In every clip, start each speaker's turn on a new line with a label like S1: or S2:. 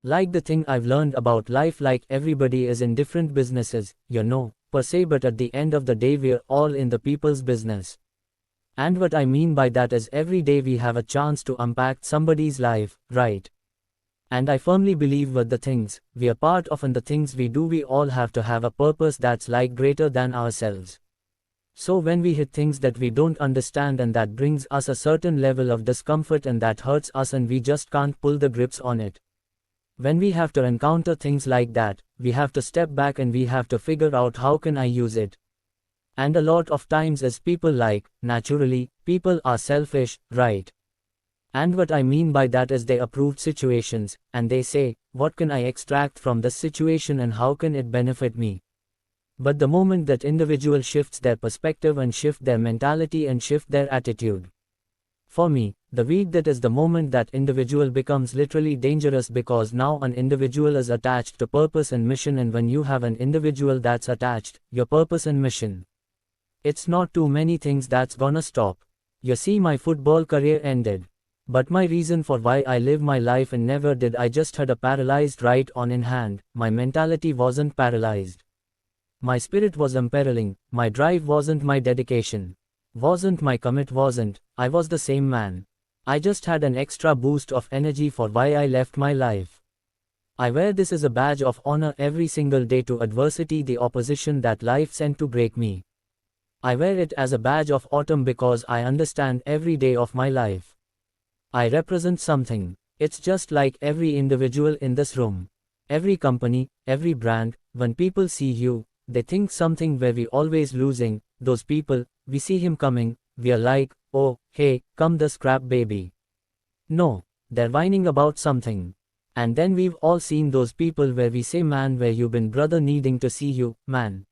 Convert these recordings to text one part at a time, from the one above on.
S1: Like the thing I've learned about life, like everybody is in different businesses, per se, but at the end of the day we're all in the people's business. And what I mean by that is every day we have a chance to impact somebody's life, right? And I firmly believe with the things we are part of and the things we do, we all have to have a purpose that's like greater than ourselves. So when we hit things that we don't understand and that brings us a certain level of discomfort and that hurts us and we just can't pull the grips on it. When we have to encounter things like that, we have to step back and we have to figure out how can I use it. And a lot of times as people, like, naturally, people are selfish, right? And what I mean by that is they approve situations, and they say, what can I extract from this situation and how can it benefit me? But the moment that individual shifts their perspective and shift their mentality and shift their attitude. For me, the weed that is the moment that individual becomes literally dangerous, because now an individual is attached to purpose and mission, and when you have an individual that's attached, your purpose and mission, it's not too many things that's gonna stop. You see, my football career ended. But my reason for why I live my life and never did, I just had a paralyzed right on in hand. My mentality wasn't paralyzed. My spirit was imperiling, my drive wasn't, my dedication wasn't, my commit wasn't, I was the same man. I just had an extra boost of energy for why I left my life. I wear this as a badge of honor every single day to adversity, the opposition that life sent to break me. I wear it as a badge of autumn because I understand every day of my life I represent something. It's just like every individual in this room. Every company, every brand, when people see you, they think something where we always losing. Those people, we see him coming, we are like, oh, hey, come the scrap baby. No, they're whining about something. And then we've all seen those people where we say, man, where you been, brother, needing to see you, man.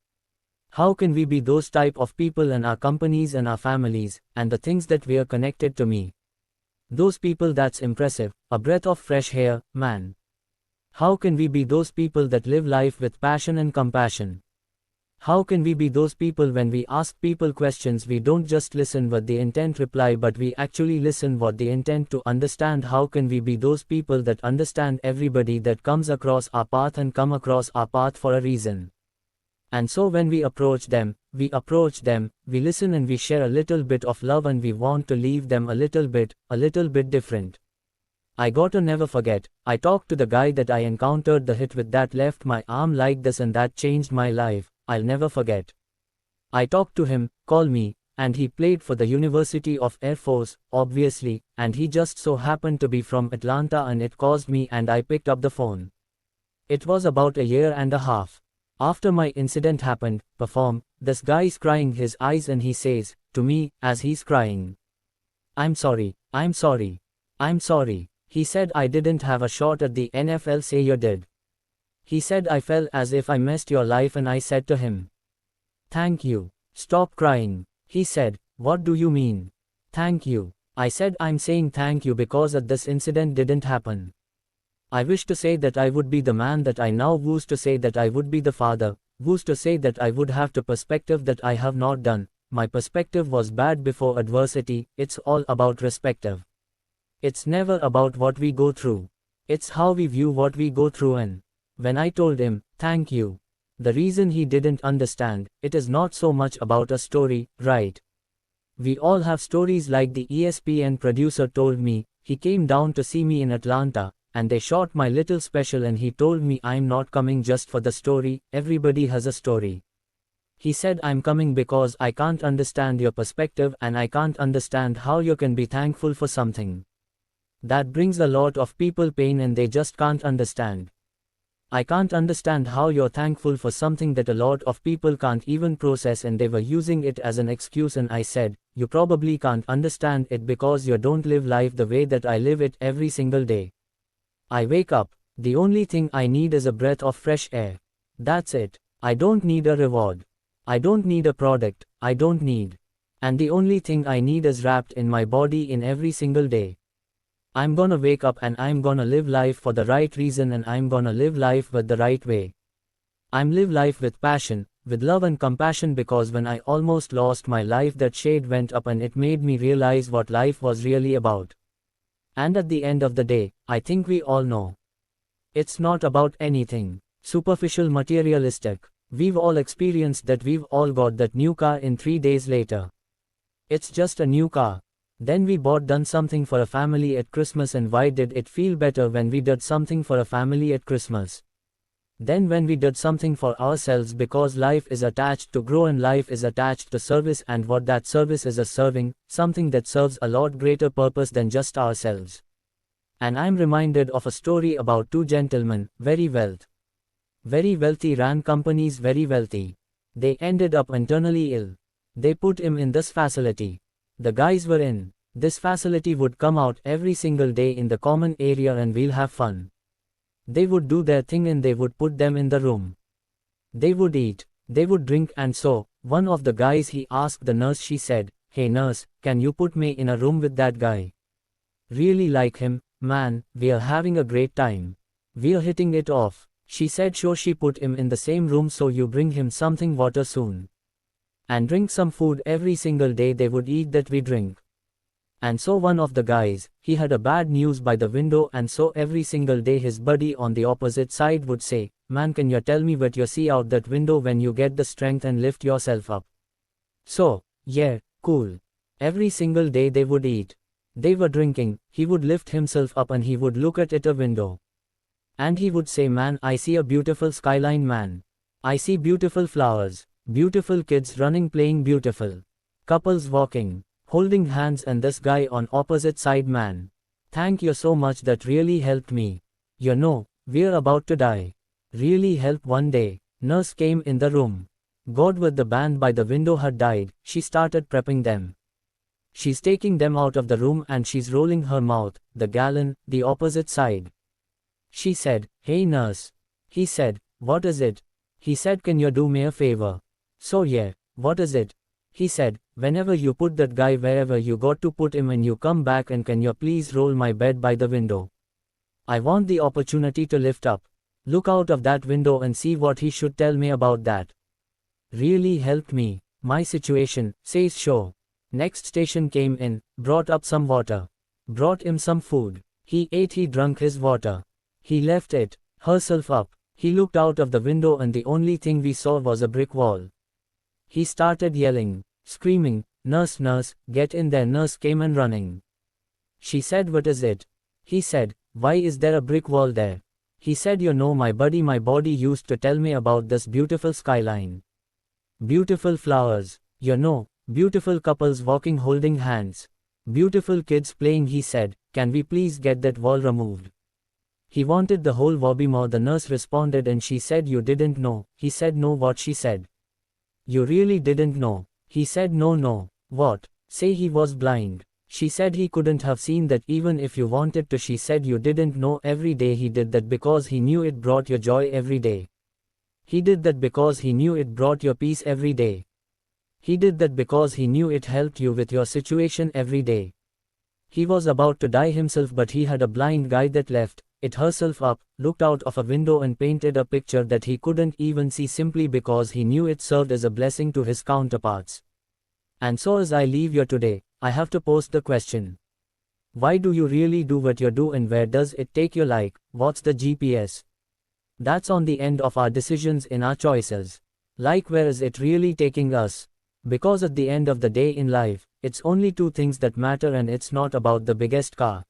S1: How can we be those type of people in our companies and our families, and the things that we are connected to me? Those people, that's impressive, a breath of fresh air, man. How can we be those people that live life with passion and compassion? How can we be those people when we ask people questions, we don't just listen what the intent reply, but we actually listen what the intent to understand? How can we be those people that understand everybody that comes across our path and come across our path for a reason? And so when we approach them, we listen and we share a little bit of love, and we want to leave them a little bit different. I gotta never forget, I talked to the guy that I encountered the hit with that left my arm like this and that changed my life. I'll never forget. I talked to him, call me, and he played for the University of Air Force, obviously, and he just so happened to be from Atlanta, and it caused me, and I picked up the phone. It was about a year and a half after my incident happened. This guy's crying his eyes and he says to me as he's crying, I'm sorry. He said, I didn't have a shot at the NFL. Say you did. He said, I felt as if I messed your life, and I said to him, thank you. Stop crying. He said, what do you mean? Thank you. I said, I'm saying thank you because that this incident didn't happen. I wish to say that I would be the man that I now was, to say that I would be the father, was to say that I would have the perspective that I have not done. My perspective was bad before adversity. It's all about perspective. It's never about what we go through. It's how we view what we go through. And when I told him, thank you, the reason he didn't understand, it is not so much about a story, right? We all have stories. Like the ESPN producer told me, he came down to see me in Atlanta, and they shot my little special, and he told me, I'm not coming just for the story, everybody has a story. He said, I'm coming because I can't understand your perspective, and I can't understand how you can be thankful for something that brings a lot of people pain, and they just can't understand. I can't understand how you're thankful for something that a lot of people can't even process, and they were using it as an excuse. And I said, you probably can't understand it because you don't live life the way that I live it every single day. I wake up, the only thing I need is a breath of fresh air. That's it. I don't need a reward. I don't need a product. I don't need. And the only thing I need is wrapped in my body in every single day. I'm gonna wake up and I'm gonna live life for the right reason, and I'm gonna live life with the right way. I'm live life with passion, with love and compassion, because when I almost lost my life, that shade went up and it made me realize what life was really about. And at the end of the day, I think we all know It's not about anything superficial materialistic. We've all experienced that. We've all got that new car in 3 days later. It's just a new car. Then we done something for a family at Christmas, and why did it feel better when we did something for a family at Christmas? Then when we did something for ourselves, because life is attached to grow and life is attached to service, and what that service is a serving, something that serves a lot greater purpose than just ourselves. And I'm reminded of a story about two gentlemen, very wealthy, ran companies, very wealthy. They ended up internally ill. They put him in this facility. The guys were in this facility would come out every single day in the common area and we'll have fun. They would do their thing and they would put them in the room. They would eat, they would drink, and so, one of the guys, he asked the nurse, she said, "Hey nurse, can you put me in a room with that guy? Really like him, man, we're having a great time. We're hitting it off." She said sure. She put him in the same room. "So you bring him something water soon. And drink some food every single day." They would eat that, we drink. And so one of the guys, he had a bad news by the window, and so every single day his buddy on the opposite side would say, "Man, can you tell me what you see out that window when you get the strength and lift yourself up?" So, yeah, cool. Every single day they would eat. They were drinking, he would lift himself up and he would look at a window. And he would say, "Man, I see a beautiful skyline, man. I see beautiful flowers, beautiful kids running, playing, beautiful couples walking, holding hands, and this guy on opposite side, man. Thank you so much, that really helped me. You know, we're about to die. Really helped." One day, nurse came in the room. God, with the band by the window had died, she started prepping them. She's taking them out of the room and she's rolling her mouth, the gallon, the opposite side. She said, "Hey nurse." He said, "What is it?" He said, "Can you do me a favor?" "So yeah, what is it?" He said, "Whenever you put that guy wherever you got to put him and you come back, and can you please roll my bed by the window? I want the opportunity to lift up. Look out of that window and see what he should tell me about that. Really helped me, my situation." Says sure. Next station came in, brought up some water. Brought him some food. He ate, he drank his water. He left it, herself up. He looked out of the window and the only thing we saw was a brick wall. He started yelling, screaming, "Nurse, nurse, get in there." Nurse came and running. She said, "What is it?" He said, "Why is there a brick wall there?" He said, "You know, my body used to tell me about this beautiful skyline. Beautiful flowers, you know, beautiful couples walking holding hands. Beautiful kids playing." He said, "Can we please get that wall removed?" He wanted the whole lobby more. The nurse responded and she said, "You didn't know." He said, "No." What? She said, "You really didn't know." He said, No. What? Say he was blind." She said, "He couldn't have seen that even if you wanted to." She said, "You didn't know." Every day he did that because he knew it brought you joy every day. He did that because he knew it brought you peace every day. He did that because he knew it helped you with your situation every day. He was about to die himself, but he had a blind guy that left it herself up, looked out of a window and painted a picture that he couldn't even see, simply because he knew it served as a blessing to his counterparts. And so as I leave you today, I have to post the question. Why do you really do what you do, and where does it take you? Like, what's the GPS? That's on the end of our decisions in our choices. Like, where is it really taking us? Because at the end of the day in life, it's only two things that matter, and it's not about the biggest car.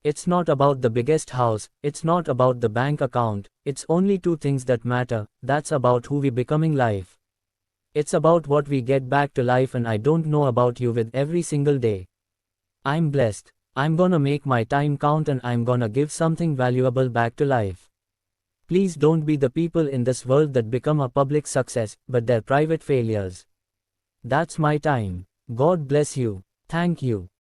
S1: It's not about the biggest house, it's not about the bank account, it's only two things that matter, that's about who we becoming life. It's about what we get back to life, and I don't know about you, with every single day I'm blessed. I'm gonna make my time count and I'm gonna give something valuable back to life. Please don't be the people in this world that become a public success, but they're private failures. That's my time. God bless you. Thank you.